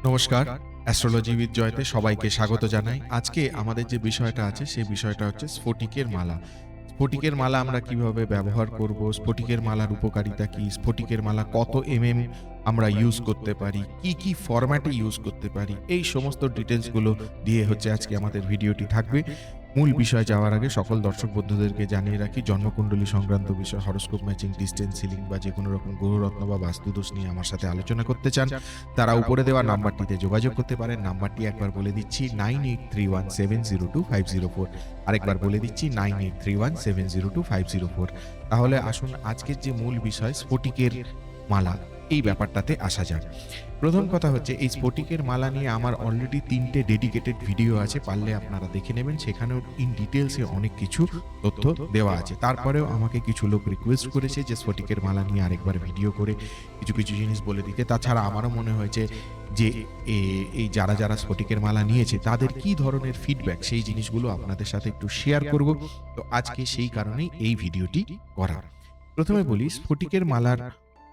নমস্কার, astrology with Jayate সবাইকে স্বাগত জানাই। আজকে আমাদের যে বিষয়টা আছে সেই বিষয়টা হচ্ছে স্ফটিকের মালা। স্ফটিকের মালা আমরা কিভাবে ব্যবহার করব? স্ফটিকের মালার উপকারিতা কি? স্ফটিকের মালা কত আমরা ইউজ করতে পারি? কি ফরম্যাটে ইউজ করতে পারি? এই সমস্ত ডিটেইলস গুলো দিয়ে হচ্ছে আজকে আমাদের ভিডিওটি থাকবে। মূল বিষয়ে যাওয়ার আগে সকল দর্শক বন্ধুদেরকে জানিয়ে রাখি, জন্মকুণ্ডলী সংক্রান্ত বিষয়, হরোস্কোপ ম্যাচিং, ডিসটেন্স হিলিং বা যেকোনো রকম গ্রহরত্ন বা বাস্তুদোষ নিয়ে আমার সাথে আলোচনা করতে চান, তারা উপরে দেওয়া নাম্বারটিতে যোগাযোগ করতে পারেন। নাম্বারটি একবার বলে দিচ্ছি 9831702504। আরেকবার বলে দিচ্ছি 9831702504। তাহলে আসুন আজকের যে মূল বিষয় স্ফটিকের মালা, এই ব্যাপারটাতে আসা যাক। প্রথম কথা হচ্ছে এই স্ফটিকের মালা নিয়ে আমার অলরেডি ৩টে ডেডিকেটেড ভিডিও আছে, পারলে আপনারা দেখে নেবেন। সেখানেও ইন ডিটেইলসে অনেক কিছু তথ্য দেওয়া আছে। তারপরেও আমাকে কিছু লোক রিকোয়েস্ট করেছে যে স্ফটিকের মালা নিয়ে আরেকবার ভিডিও করে কিছু জিনিস বলে দিতে। তাছাড়া আমারও মনে হয়েছে যে এই যারা স্ফটিকের মালা নিয়েছে তাদের কি ধরনের ফিডব্যাক, সেই জিনিসগুলো আপনাদের সাথে একটু শেয়ার করব। তো আজকে সেই কারণেই এই ভিডিওটি করা। প্রথমে বলি স্ফটিকের মালার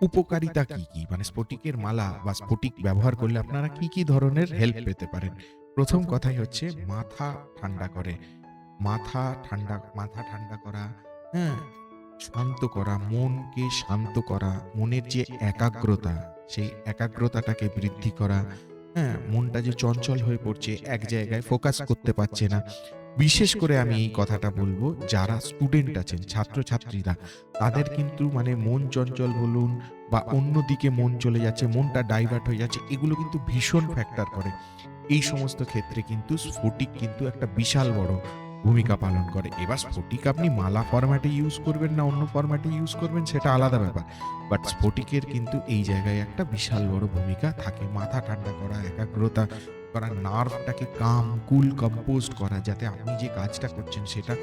উপকারিতা কি? মানে স্ফটিকের মালা বা স্ফটিক ব্যবহার করলে আপনারা কি ধরনের হেল্প পেতে পারেন? প্রথম কথাই হচ্ছে মাথা ঠান্ডা করে। মাথা ঠান্ডা করা, হ্যাঁ? শান্ত করা, মনকে শান্ত করা, মনের যে একাগ্রতা, সেই একাগ্রতাটাকে বৃদ্ধি করা, হ্যাঁ? মনটা যে চঞ্চল হয়ে পড়ছে, এক জায়গায় ফোকাস করতে পারছে না। বিশেষ করে আমি এই কথাটা বলব, যারা স্টুডেন্ট আছেন, ছাত্রছাত্রীরা, তাদের কিন্তু মানে মন চঞ্চল বলুন বা অন্যদিকে মন চলে যাচ্ছে, মনটা ডাইভার্ট হয়ে যাচ্ছে, এগুলো কিন্তু ভীষণ ফ্যাক্টর করে। এই সমস্ত ক্ষেত্রে কিন্তু স্ফটিক কিন্তু একটা বিশাল বড় ভূমিকা পালন করে। এবার স্ফটিক আপনি মালা ফরম্যাটে ইউজ করবেন না অন্য ফরম্যাটে ইউজ করবেন সেটা আলাদা ব্যাপার। বাট স্ফটিকের কিন্তু এই জায়গায় একটা বিশাল বড় ভূমিকা থাকে। মাথা ঠান্ডা করা, একাগ্রতা করা, নার্ভটাকে কাম, কুল, কম্পোজড করা, যাতে আপনি যে কাজটা করছেন সেটা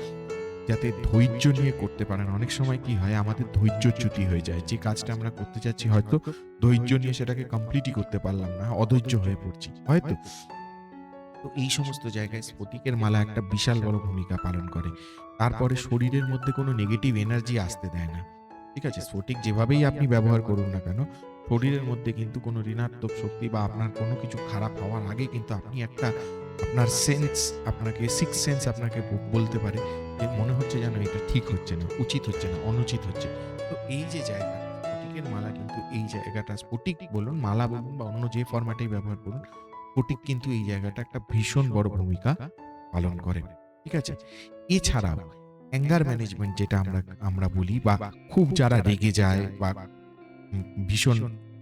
যাতে ধৈর্য নিয়ে করতে পারেন। অনেক সময় কি হয়, আমাদের ধৈর্যচ্যুতি হয়ে যায়। যে কাজটা আমরা করতে চাচ্ছি হয়তো ধৈর্য নিয়ে সেটাকে কমপ্লিটই করতে পারলাম না, অধৈর্য হয়ে পড়ছি। হয়তো? তো এই সমস্ত জায়গায় স্ফটিকের মালা একটা বিশাল বড় ভূমিকা পালন করে। তারপরে শরীরের মধ্যে কোনো নেগেটিভ এনার্জি আসতে দেয় না। ঠিক আছে? স্ফটিক যেভাবেই আপনি ব্যবহার করুন না কেন, শরীরের মধ্যে কিন্তু কোনো ঋণাত্মক শক্তি বা আপনার কোনো কিছু খারাপ হওয়ার আগে কিন্তু আপনি একটা আপনার সেন্স, আপনাকে সিক্সথ সেন্স আপনাকে বলতে পারে যে মনে হচ্ছে যেন এটা ঠিক হচ্ছে না, উচিত হচ্ছে না, অনুচিত হচ্ছে। তো এই যে জায়গাটা, স্ফটিকের মালা কিন্তু এই জায়গাটা, স্ফটিক বলুন, মালা বলুন বা অন্য যে ফরম্যাটেই ব্যবহার করুন, স্ফটিক কিন্তু এই জায়গাটা একটা ভীষণ বড় ভূমিকা পালন করে। ঠিক আছে? এছাড়াও অ্যাঙ্গার ম্যানেজমেন্ট যেটা আমরা আমরা বলি, বা খুব যারা রেগে যায় বা ভীষণ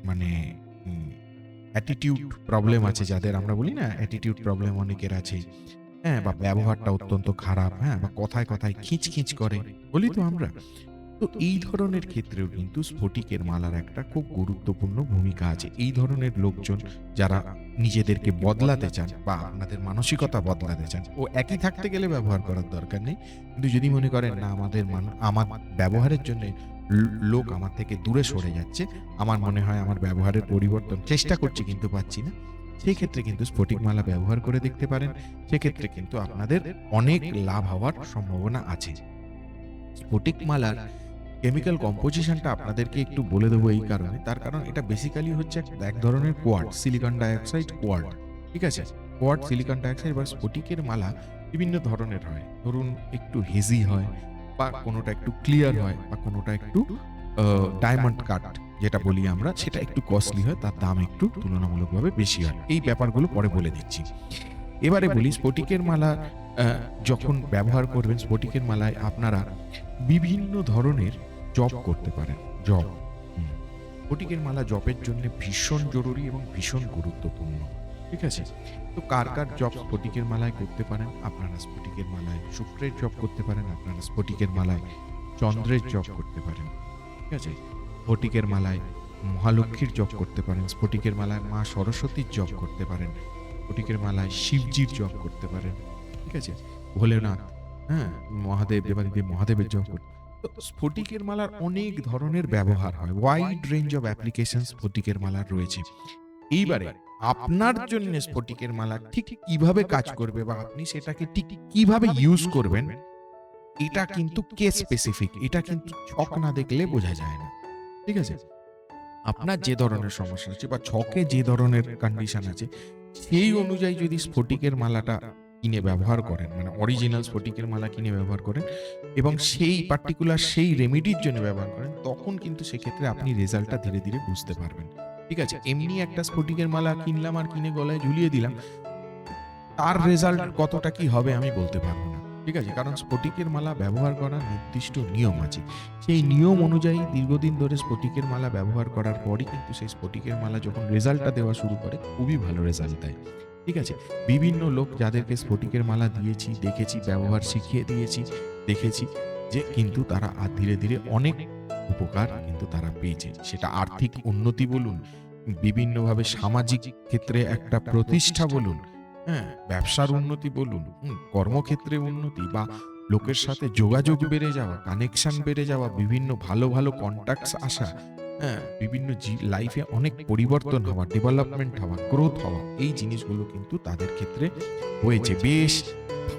মানে উম অ্যাটিটিউড প্রবলেম আছে যাদের, আমরা বলি না অ্যাটিটিউড প্রবলেম অনেকের আছে, হ্যাঁ? বা ব্যবহারটা অত্যন্ত খারাপ, হ্যাঁ? বা কথায় খিঁচ করে, বলি তো আমরা। তো এই ধরনের ক্ষেত্রেও কিন্তু স্ফটিকের মালার একটা খুব গুরুত্বপূর্ণ ভূমিকা আছে। এই ধরনের লোকজন যারা নিজেদেরকে বদলাতে চান বা আপনাদের মানসিকতা বদলাতে চান, ও একই থাকতে গেলে ব্যবহার করার দরকার নেই। কিন্তু যদি মনে করেন না আমার ব্যবহারের জন্যে লোক আমার থেকে দূরে সরে যাচ্ছে, আমার মনে হয় আমার ব্যবহারের পরিবর্তন চেষ্টা করছি কিন্তু পাচ্ছি না, সেই ক্ষেত্রে কিন্তু স্ফটিক মালা ব্যবহার করে দেখতে পারেন। সেক্ষেত্রে কিন্তু আপনাদের অনেক লাভ হওয়ার সম্ভাবনা আছে। স্ফটিক মালার কেমিক্যাল কম্পোজিশনটা আপনাদেরকে একটু বলে দেবো এই কারণে, তার কারণ এটা বেসিক্যালি হচ্ছে এক ধরনের কোয়ার্টজ, সিলিকন ডাইঅক্সাইড কোয়ার্ট। ঠিক আছে? কোয়ার্টজ, সিলিকন ডাইঅক্সাইড বা স্ফটিকের মালা বিভিন্ন ধরনের হয়। ধরুন একটু হেজি হয়, বা কোনোটা একটু ক্লিয়ার হয়, বা কোনোটা একটু ডায়মন্ড কাট যেটা বলি আমরা, সেটা একটু কস্টলি হয়, তার দাম একটু তুলনামূলকভাবে বেশি হয়। এই ব্যাপারগুলো পরে বলে দিচ্ছি। এবারে বলি স্ফটিকের মালা আ যখন ব্যবহার করবেন, স্ফটিকের মালায় আপনারা বিভিন্ন ধরনের জপ করতে পারেন। জপ। হুম। স্ফটিকের মালা জপের জন্যে ভীষণ জরুরি এবং ভীষণ গুরুত্বপূর্ণ। ঠিক আছে? তো কার জপ স্ফটিকের মালায় করতে পারেন? আপনারা স্ফটিকের মালায় শুক্রের জপ করতে পারেন, আপনারা স্ফটিকের মালায় চন্দ্রের জপ করতে পারেন। ঠিক আছে? স্ফটিকের মালায় মহালক্ষ্মীর জপ করতে পারেন, স্ফটিকের মালায় মা সরস্বতীর জপ করতে পারেন, স্ফটিকের মালায় শিবজির জপ করতে পারেন। ঠিক আছে? ভোলেনাথ, হ্যাঁ? মহাদেব, দেবাদিদেব মহাদেবের জপ করতে। তো স্ফটিকের মালার অনেক ধরনের ব্যবহার হয়। ওয়াইড রেঞ্জ অফ অ্যাপ্লিকেশন স্ফটিকের মালার রয়েছে। এইবারে আপনার জন্যে স্ফটিকের মালা ঠিক কিভাবে কাজ করবে বা আপনি সেটাকে ঠিক কিভাবে ইউজ করবেন, এটা কিন্তু কেস স্পেসিফিক। এটা কিন্তু ছক না দেখলে বোঝা যায় না। ঠিক আছে? আপনার যে ধরনের সমস্যা আছে বা ছকে যে ধরনের কন্ডিশন আছে, সেই অনুযায়ী যদি স্ফটিকের মালাটা কিনে ব্যবহার করেন, মানে অরিজিনাল স্ফটিকের মালা কিনে ব্যবহার করেন এবং সেই পার্টিকুলার সেই রেমেডির জন্য ব্যবহার করেন, তখন কিন্তু সেক্ষেত্রে আপনি রেজাল্টটা ধীরে, ধীরে বুঝতে পারবেন। ঠিক আছে? এমনি একটা স্ফটিকের মালা কিনলাম আর কিনে গলায় ঝুলিয়ে দিলাম, তার রেজাল্ট কতটা কি হবে আমি বলতে পারবো না। ঠিক আছে? কারণ স্ফটিকের মালা ব্যবহার করার নির্দিষ্ট নিয়ম আছে। সেই নিয়ম অনুযায়ী দীর্ঘদিন ধরে স্ফটিকের মালা ব্যবহার করার পরই কিন্তু সেই স্ফটিকের মালা যখন রেজাল্টটা দেওয়া শুরু করে, খুবই ভালো রেজাল্ট দেয়। ঠিক আছে? বিভিন্ন লোক যাদেরকে স্ফটিকের মালা দিয়েছি, দেখেছি, ব্যবহার শিখিয়ে দিয়েছি, দেখেছি যে কিন্তু তারা ধীরে, ধীরে অনেক উপকার কিন্তু তারা পেয়েছে। সেটা আর্থিক উন্নতি বলুন, বিভিন্নভাবে সামাজিক ক্ষেত্রে একটা প্রতিষ্ঠা বলুন, হ্যাঁ, ব্যবসার উন্নতি বলুন, কর্মক্ষেত্রে উন্নতি বা লোকের সাথে যোগাযোগ বেড়ে যাওয়া, কানেকশন বেড়ে যাওয়া, বিভিন্ন ভালো, ভালো কনট্যাক্টস আসা, হ্যাঁ, বিভিন্ন লাইফে অনেক পরিবর্তন হওয়া, ডেভেলপমেন্ট হওয়া, গ্রোথ হওয়া, এই জিনিসগুলো কিন্তু তাদের ক্ষেত্রে হয়েছে। বেশ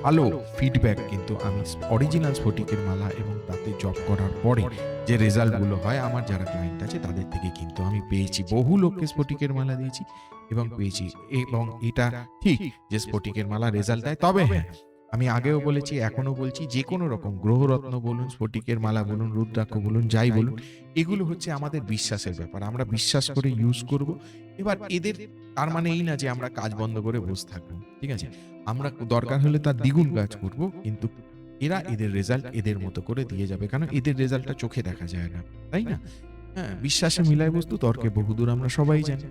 ভালো ফিডব্যাক কিন্তু আমি অরিজিনাল স্ফটিকের মালা এবং তাতে জব করার পরে যে রেজাল্ট গুলো হয় আমার যারা ক্লায়েন্ট আছে তাদের থেকে কিন্তু আমি পেয়েছি। বহু লোককে স্ফটিকের মালা দিয়েছি এবং পেয়েছি, এবং এটা ঠিক যে স্ফটিকের মালা রেজাল্ট দেয়। তবে হ্যাঁ, আমি আগেও বলেছি, এখনো বলছি, যে কোনো রকম গ্রহরত্ন বলুন, স্ফটিকের মালা বলুন, রুদ্রাক্ষ বলুন, যাই বলুন, এগুলো হচ্ছে আমাদের বিশ্বাসের ব্যাপার। আমরা বিশ্বাস করে ইউজ করব। এবার এদের তার মানে এই না যে আমরা কাজ বন্ধ করে বসে থাকবো। ঠিক আছে? আমরা দরকার হলে তার দ্বিগুণ কাজ করব, কিন্তু এরা এদের রেজাল্ট এদের মতো করে দিয়ে যাবে। কারণ এদের রেজাল্টটা চোখে দেখা যায় না। তাই না? হ্যাঁ, বিশ্বাসে মিলায় বস্তু, তর্কে বহুদূর, আমরা সবাই জানি।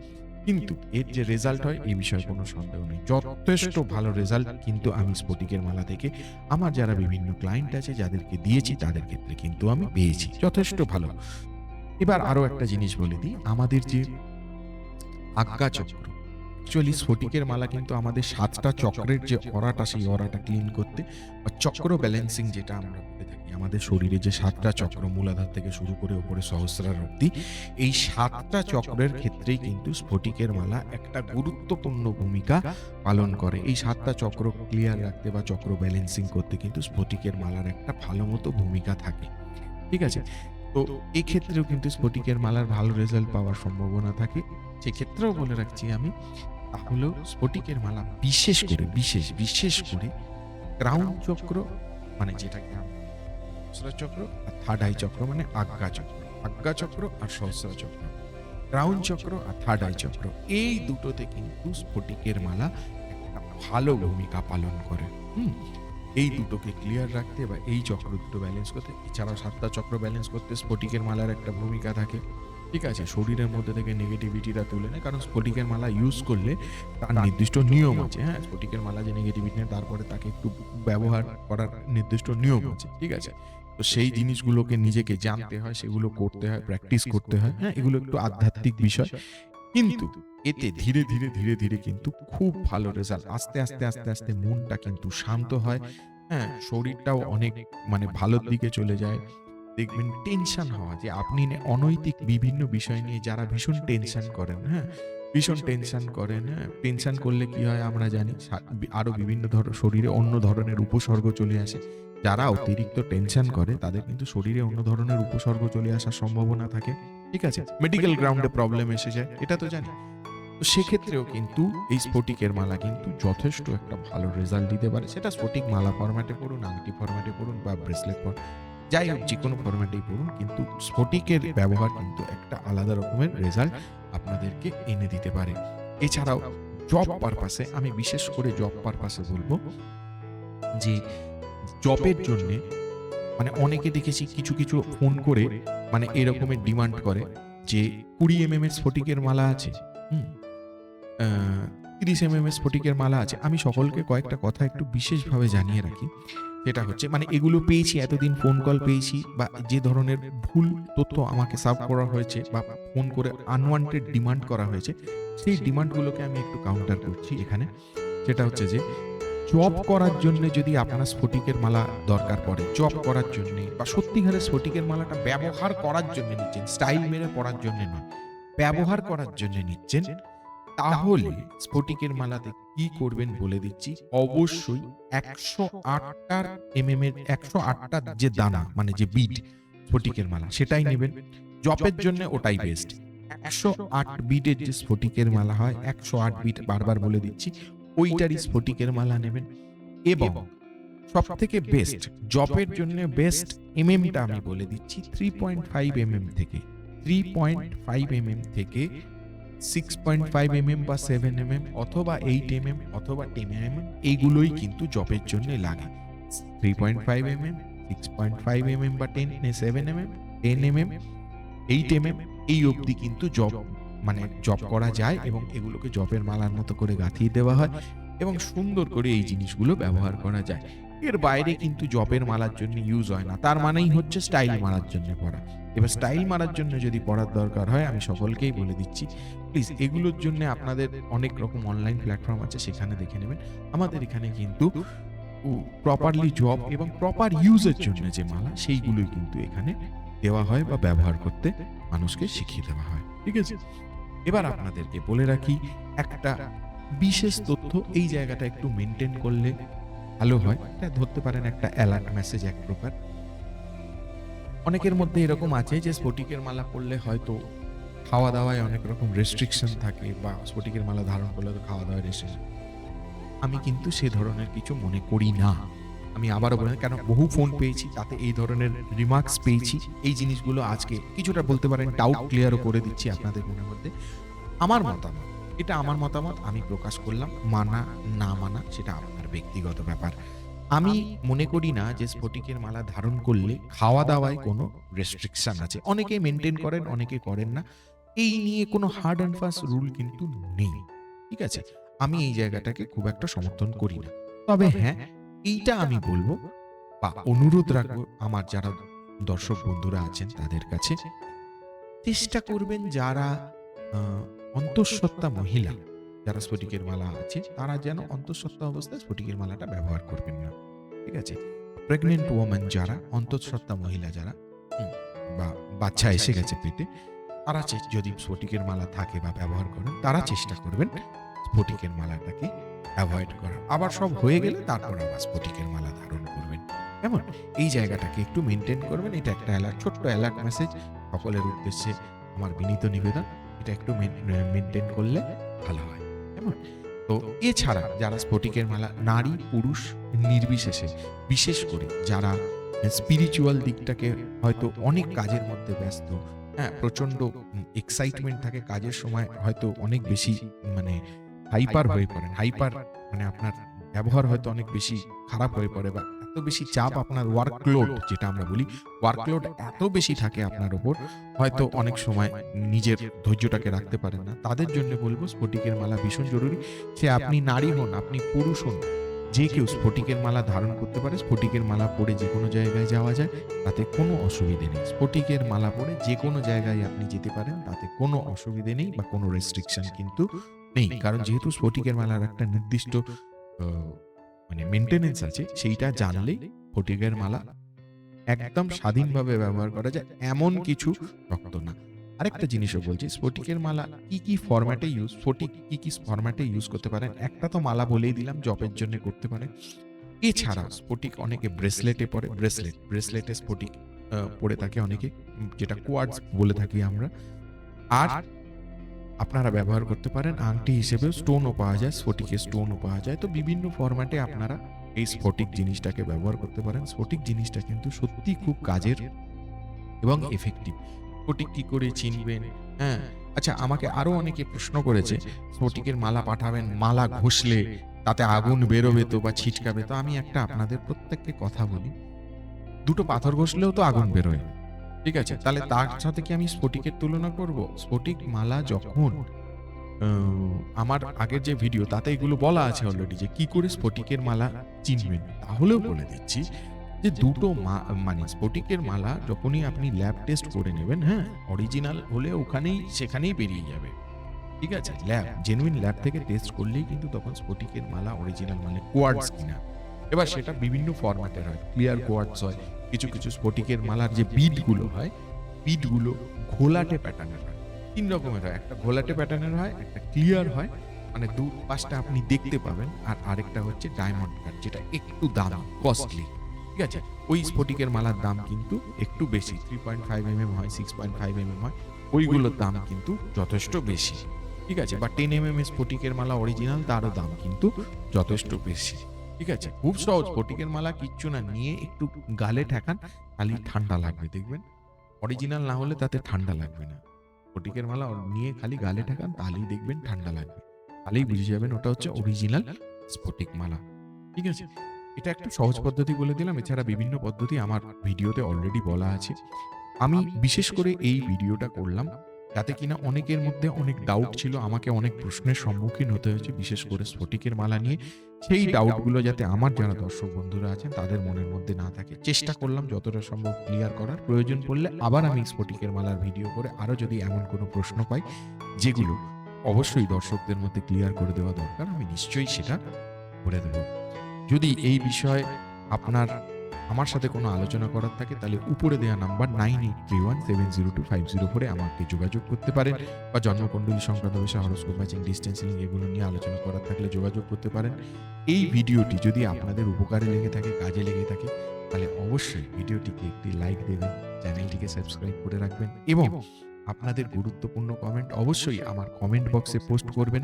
কিন্তু এর যে রেজাল্ট হয় এই বিষয়ে কোনো সন্দেহ নেই। যথেষ্ট ভালো রেজাল্ট কিন্তু আমি স্ফটিকের মালা থেকে আমার যারা বিভিন্ন ক্লায়েন্ট আছে যাদেরকে দিয়েছি তাদের ক্ষেত্রে কিন্তু আমি পেয়েছি। যথেষ্ট ভালো। এবার আরো একটা জিনিস বলে দিই, আমাদের যে আজ্ঞাচক্র, অ্যাকচুয়ালি স্ফটিকের মালা কিন্তু আমাদের ৭টা চক্রের যে অরাটা, সেই অরাটা ক্লিন করতে বা চক্র ব্যালেন্সিং যেটা আমরা বলে থাকি, আমাদের শরীরে যে ৭টা চক্র মূলাধার থেকে শুরু করে উপরে সহস্রার অবধি, এই ৭টা চক্রের ক্ষেত্রেই কিন্তু স্ফটিকের মালা একটা গুরুত্বপূর্ণ ভূমিকা পালন করে। এই ৭টা চক্র ক্লিয়ার রাখতে বা চক্র ব্যালেন্সিং করতে কিন্তু স্ফটিকের মালার একটা ভালো মতো ভূমিকা থাকে। ঠিক আছে? তো এক্ষেত্রেও কিন্তু স্ফটিকের মালার ভালো রেজাল্ট পাওয়ার সম্ভাবনা থাকে। সেক্ষেত্রেও বলে রাখছি আমি, তাহলেও স্ফটিকের মালা বিশেষ করে ক্রাউন চক্র, মানে যেটাকে আমরা সহস্র চক্র, আর থার্ড আই চক্র মানে আজ্ঞা চক্র আর সহস্র চক্র, ক্রাউন চক্র আর থার্ড আই চক্র, এই দুটোতে কিন্তু স্ফটিকের মালা একটা ভালো ভূমিকা পালন করে। হুম, এই দুটোকে ক্লিয়ার রাখতে বা এই চক্র দুটো ব্যালেন্স করতে, এছাড়াও ৭টা চক্র ব্যালেন্স করতে স্ফটিকের মালার একটা ভূমিকা থাকে। ঠিক আছে? শরীরের মধ্যে থেকে নেগেটিভিটিটা তুলে নেয়, কারণ স্ফটিকের মালা ইউজ করলে তার নির্দিষ্ট নিয়ম আছে। হ্যাঁ, স্ফটিকের মালা যে নেগেটিভিটি নেয় তারপরে তাকে একটু ব্যবহার করার নির্দিষ্ট নিয়ম আছে। ঠিক আছে? তো সেই জিনিসগুলোকে নিজেকে জানতে হয়, সেগুলো করতে হয়, প্র্যাকটিস করতে হয়। হ্যাঁ, এগুলো একটু আধ্যাত্মিক বিষয়। কিন্তু এতে ধীরে ধীরে কিন্তু খুব ভালো রেজাল্ট, আস্তে আস্তে মনটা কিন্তু শান্ত হয়। হ্যাঁ, শরীরটাও অনেক মানে ভালোর দিকে চলে যায়। দেখবেন টেনশন হওয়া, যে আপনি অনৈতিক বিভিন্ন বিষয় নিয়ে যারা ভীষণ টেনশন করেন, হ্যাঁ, ভীষণ টেনশন করেন, হ্যাঁ, টেনশন করলে কি হয় আমরা জানি, আরো বিভিন্ন শরীরে অন্য ধরনের উপসর্গ চলে আসে। যারা অতিরিক্ত টেনশন করে তাদের কিন্তু শরীরে অন্য ধরনের উপসর্গ চলে আসার সম্ভাবনা থাকে। ঠিক আছে? মেডিকেল গ্রাউন্ডে প্রবলেম এসে যায়, এটা তো জানি। তো সেক্ষেত্রেও কিন্তু এই স্ফটিকের মালা কিন্তু যথেষ্ট একটা ভালো রেজাল্ট দিতে পারে। সেটা স্ফটিক মালা ফরম্যাটে পড়ুন, আংটি ফরম্যাটে পড়ুন বা ব্রেসলেট যাই হোক, যেকোনো ফরম্যাটেই পড়ুন, কিন্তু স্ফটিকের ব্যবহার কিন্তু একটা আলাদা রকমের রেজাল্ট আপনাদেরকে এনে দিতে পারে। এছাড়াও জব পারপাসে, আমি বিশেষ করে জব পারপাসে বলবো যে জবের জন্যে, মানে অনেকে দেখেছি কিছু ফোন করে মানে এরকমের ডিমান্ড করে যে ২০ এর স্ফটিকের মালা আছে, হুম, ৩০ এর স্ফটিকের মালা আছে। আমি সকলকে কয়েকটা কথা একটু বিশেষভাবে জানিয়ে রাখি। সেটা হচ্ছে, মানে এগুলো পেয়েছি, এতদিন ফোন কল পেয়েছি বা যে ধরনের ভুল তথ্য আমাকে সার্ভ করা হয়েছে বা ফোন করে আনওয়ান্টেড ডিমান্ড করা হয়েছে, সেই ডিমান্ডগুলোকে আমি একটু কাউন্টার করছি এখানে। সেটা হচ্ছে যে জব করার জন্য যদি আপনার স্ফটিকের মালা দরকার পড়ে, জব করার জন্য বা সত্যিকারের স্ফটিকের মালাটা ব্যবহার করার জন্য নিচ্ছেন, স্টাইল মেরে পড়ার জন্য নয়, ব্যবহার করার জন্য নিচ্ছেন, তাহলে স্ফটিকের মালাতে কি করবেন বলে দিচ্ছি। অবশ্যই ১০৮টার এর ১০৮টা যে দানা, মানে যে বিট স্ফটিকের মালা, সেটাই নেবেন। জবের জন্য ওটাই বেস্ট। 108 বিটের যে স্ফটিকের মালা হয়, 108 বিট বারবার বলে দিচ্ছি, ওইটারই স্ফটিকের মালা নেবেন। এবং সবথেকে বেস্ট জপের জন্য বেস্ট টা আমি বলে দিচ্ছি 3.5 থেকে 6.5 বা 7 অথবা 8 অথবা 10 এইগুলোই কিন্তু জপের জন্য লাগে। 3.5 6.5 বা 7 10 8 এই অবধি কিন্তু জপ মানে জপ করা যায় এবং এগুলোকে জপের মালার মতো করে গাঁথিয়ে দেওয়া হয় এবং সুন্দর করে এই জিনিসগুলো ব্যবহার করা যায়। এর বাইরে কিন্তু জপের মালার জন্য ইউজ হয় না। তার মানেই হচ্ছে স্টাইল মারার জন্য পড়া। এবার স্টাইল মারার জন্য যদি পড়ার দরকার হয়, আমি সকলকেই বলে দিচ্ছি, প্লিজ এগুলোর জন্য আপনাদের অনেক রকম অনলাইন প্ল্যাটফর্ম আছে, সেখানে দেখে নেবেন। আমাদের এখানে কিন্তু প্রপারলি জব এবং প্রপার ইউজের জন্য যে মালা, সেইগুলোই কিন্তু এখানে দেওয়া হয় বা ব্যবহার করতে মানুষকে শিখিয়ে দেওয়া হয়। ঠিক আছে? এবার আপনাদেরকে বলে রাখি একটা বিশেষ তথ্য, এই জায়গাটা একটু মেনটেন করলে ভালো হয়। এটা ধরতে পারেন একটা অ্যালার্ট মেসেজ এক প্রকার। অনেকের মধ্যে এরকম আছে যে স্ফটিকের মালা পরলে হয়তো খাওয়া দাওয়ায় অনেক রকম রেস্ট্রিকশন থাকে বা স্ফটিকের মালা ধারণ করলে তো খাওয়া দাওয়ায় রেস্ট্রিকশন। আমি কিন্তু সে ধরনের কিছু মনে করি না। আমি আবারও বলি, কেন বহু ফোন পেয়েছি, তাতে এই ধরনের রিমার্কস পেয়েছি। এই জিনিসগুলো আজকে কিছুটা বলতে পারেন ডাউট ক্লিয়ারও করে দিচ্ছি আপনাদের মনের মধ্যে। আমার মতামত, এটা আমার মতামত, আমি প্রকাশ করলাম। মানা না মানা সেটা আপনার ব্যক্তিগত ব্যাপার। আমি মনে করি না যে স্ফটিকের মালা ধারণ করলে খাওয়া দাওয়ায় কোনো রেস্ট্রিকশন আছে। অনেকে মেনটেন করেন, অনেকে করেন না। এই নিয়ে কোনো হার্ড অ্যান্ড ফাস্ট রুল কিন্তু নেই। ঠিক আছে? আমি এই জায়গাটাকে খুব একটা সমর্থন করি না। তবে হ্যাঁ, এইটা আমি বলব বা অনুরোধ রাখবো আমার যারা দর্শক বন্ধুরা আছেন তাদের কাছে, চেষ্টা করবেন যারা অন্তঃসত্ত্বা মহিলা, যারা স্ফটিকের মালা আছে, তারা যেন অন্তঃসত্ত্বা অবস্থায় স্ফটিকের মালাটা ব্যবহার করবেন না। ঠিক আছে? প্রেগন্যান্ট ওম্যান যারা, অন্তঃসত্ত্বা মহিলা যারা, বা বাচ্চা এসে গেছে পেটে, তারা যদি স্ফটিকের মালা থাকে বা ব্যবহার করেন, তারা চেষ্টা করবেন স্ফটিকের মালাটাকে অ্যাভয়েড করার। আবার সব হয়ে গেলে তারপর আবার স্ফটিকের মালা ধারণ করবেন। কেমন? এই জায়গাটাকে একটু মেনটেন করবেন। এটা একটা ছোট্ট অ্যালার্ট মেসেজ সকলের উদ্দেশ্যে আমার বিনীত নিবেদন। এটা একটু মেনটেন করলে ভালো হয়। কেমন? তো এছাড়া যারা স্ফটিকের মালা, নারী পুরুষ নির্বিশেষে, বিশেষ করে যারা স্পিরিচুয়াল দিকটাকে হয়তো অনেক কাজের মধ্যে ব্যস্ত, হ্যাঁ, প্রচন্ড এক্সাইটমেন্ট থাকে কাজের সময়, হয়তো অনেক বেশি মানে হাইপার হয়ে পড়েন। হাইপার মানে আপনার ব্যবহার হয়তো অনেক বেশি খারাপ হয়ে পড়ে বা এত বেশি চাপ, আপনার ওয়ার্কলোড যেটা আমরা বলি, ওয়ার্কলোড এত বেশি থাকে আপনার উপর, হয়তো অনেক সময় নিজের ধৈর্যটাকে রাখতে পারেন না। তাদের জন্য বলবো স্ফটিকের মালা ভীষণ জরুরি। সে আপনি নারী হন, আপনি পুরুষ হন, যে কেউ স্ফটিকের মালা ধারণ করতে পারে। স্ফটিকের মালা পরে যে কোনো জায়গায় যাওয়া যায়, তাতে কোনো অসুবিধে নেই। স্ফটিকের মালা পরে যে কোনো জায়গায় আপনি যেতে পারেন, তাতে কোনো অসুবিধে নেই বা কোনো রেস্ট্রিকশন কিন্তু নেই। কারণ যেহেতু স্ফটিকের মালার একটা নির্দিষ্ট মানে মেইনটেনেন্স আছে, সেইটা জানলেই স্ফটিকের মালা একদম স্বাধীনভাবে ব্যবহার করা যায়, এমন কিছু শক্ত না। আরেকটা জিনিসও বলছি, স্ফটিকের মালা কি ফরম্যাটে স্ফটিক কি ফরম্যাটে ইউজ করতে পারেন। একটা তো মালা বলেই দিলাম, জপের জন্য করতে পারেন। এছাড়াও স্ফটিক অনেকে ব্রেসলেটে পরে, ব্রেসলেটে স্ফটিক পরে থাকে অনেকে, যেটা কোয়ার্টজ বলে থাকি আমরা। আর আপনারা ব্যবহার করতে পারেন আংটি হিসেবে, স্টোনও পাওয়া যায়, স্ফটিকের স্টোনও পাওয়া যায়। তো বিভিন্ন ফরম্যাটে আপনারা এই স্ফটিক জিনিসটাকে ব্যবহার করতে পারেন। স্ফটিক জিনিসটা কিন্তু সত্যি খুব কাজের এবং এফেক্টিভ। স্ফটিক কি করে চিনবেন? হ্যাঁ, আচ্ছা, আমাকে আরো অনেকে প্রশ্ন করেছে, স্ফটিকের মালা পাঠাবেন, মালা ঘষলে তাতে আগুন বেরোবে তো বা ছিটকাবে তো? আমি একটা আপনাদের প্রত্যেককে কথা বলি, দুটো পাথর ঘষলেও তো আগুন বেরোয়। ঠিক আছে? তাহলে তার সাথে কি আমি স্ফটিকের তুলনা করব? স্ফটিক মালা যখন আমার আগের যে ভিডিও, তাতে এগুলো বলা আছে অলরেডি যে কি করে স্ফটিকের মালা চিনবেন। তাহলেও বলে দিচ্ছি যে দুটো মানে স্ফটিকের মালা যখনই আপনি ল্যাব টেস্ট করে নেবেন, হ্যাঁ, অরিজিনাল হলে সেখানেই বেরিয়ে যাবে। ঠিক আছে? জেনুইন ল্যাব থেকে টেস্ট করলেই কিন্তু তখন স্ফটিকের মালা অরিজিনাল মানে কোয়ার্টজ কিনা। এবার সেটা বিভিন্ন ফরম্যাটের হয়, ক্লিয়ার কোয়ার্টজ হয়, কিছু স্ফটিকের মালার যে বিটগুলো হয়, বিটগুলো ঘোলাটে প্যাটার্নের হয়। ৩ রকমের হয়, একটা ঘোলাটে প্যাটার্নের হয়, একটা ক্লিয়ার হয়, মানে দু পাশটা আপনি দেখতে পাবেন, আর আরেকটা হচ্ছে ডায়মন্ড কাট, যেটা একটু দাম কস্টলি। ঠিক আছে? ওই স্ফটিকের মালার দাম কিন্তু একটু বেশি, 3.5 হয়, 6.5 হয়, ওইগুলোর দাম কিন্তু যথেষ্ট বেশি। ঠিক আছে? বা 10 স্ফটিকের মালা অরিজিনাল তারও দাম কিন্তু যথেষ্ট বেশি। ঠিক আছে? খুব সহজ, স্ফটিকের মালা কিচ্ছু না, নিয়ে একটু গালে ঠেকান, খালি ঠান্ডা লাগবে দেখবেন। অরিজিনাল না হলে তাতে ঠান্ডা লাগবে না। স্ফটিকের মালা নিয়ে খালি গালে ঠেকান, তাহলেই দেখবেন ঠান্ডা লাগবে। তাহলেই বুঝে যাবেন ওটা হচ্ছে অরিজিনাল স্ফটিক মালা। ঠিক আছে? এটা একটা সহজ পদ্ধতি বলে দিলাম। এছাড়া বিভিন্ন পদ্ধতি আমার ভিডিওতে অলরেডি বলা আছে। আমি বিশেষ করে এই ভিডিওটা করলাম যাতে কিনা অনেকের মধ্যে অনেক ডাউট ছিল, আমাকে অনেক প্রশ্নের সম্মুখীন হতে হয়েছে বিশেষ করে স্ফটিকের মালা নিয়ে। সেই ডাউটগুলো যাতে আমার যারা দর্শক বন্ধুরা আছেন তাদের মনের মধ্যে না থাকে, চেষ্টা করলাম যতটা সম্ভব ক্লিয়ার করার। প্রয়োজন পড়লে আবার আমি স্ফটিকের মালার ভিডিও করে আরো যদি এমন কোনো প্রশ্ন পাই যেগুলো অবশ্যই দর্শকদের মধ্যে ক্লিয়ার করে দেওয়া দরকার, আমি নিশ্চয়ই সেটা করে দেব। যদি এই বিষয়ে আপনার আমার সাথে কোনো আলোচনা করার থাকে তাহলে উপরে দেওয়া নাম্বার 9831702504 আমাকে যোগাযোগ করতে পারেন, বা জন্মকুণ্ডলী সংক্রান্ত বিষয়ে হরোস্কোপ ম্যাচিং, ডিসটেন্স লিঙ্ক এগুলো নিয়ে আলোচনা করার থাকলে যোগাযোগ করতে পারেন। এই ভিডিওটি যদি আপনাদের উপকারে লেগে থাকে, কাজে লেগে থাকে, তাহলে অবশ্যই ভিডিওটিকে একটি লাইক দেবেন, চ্যানেলটিকে সাবস্ক্রাইব করে রাখবেন এবং আপনাদের গুরুত্বপূর্ণ কমেন্ট অবশ্যই আমার কমেন্ট বক্সে পোস্ট করবেন।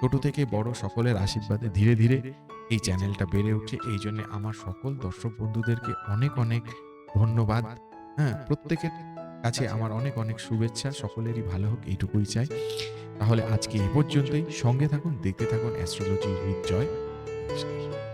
ছোট থেকে বড় সকলের আশীর্বাদে ধীরে ধীরে এই চ্যানেলটা বেড়ে উঠছে। এই জন্য আমার সকল দর্শক বন্ধুদেরকে অনেক অনেক ধন্যবাদ। হ্যাঁ, প্রত্যেকের কাছে আমার অনেক অনেক শুভেচ্ছা। সকলেরই ভালো হোক এইটুকুই চাই। তাহলে আজকে এই পর্যন্তই। সঙ্গে থাকুন, দেখতে থাকুন অ্যাস্ট্রোলজি উইথ জয়। নমস্কার।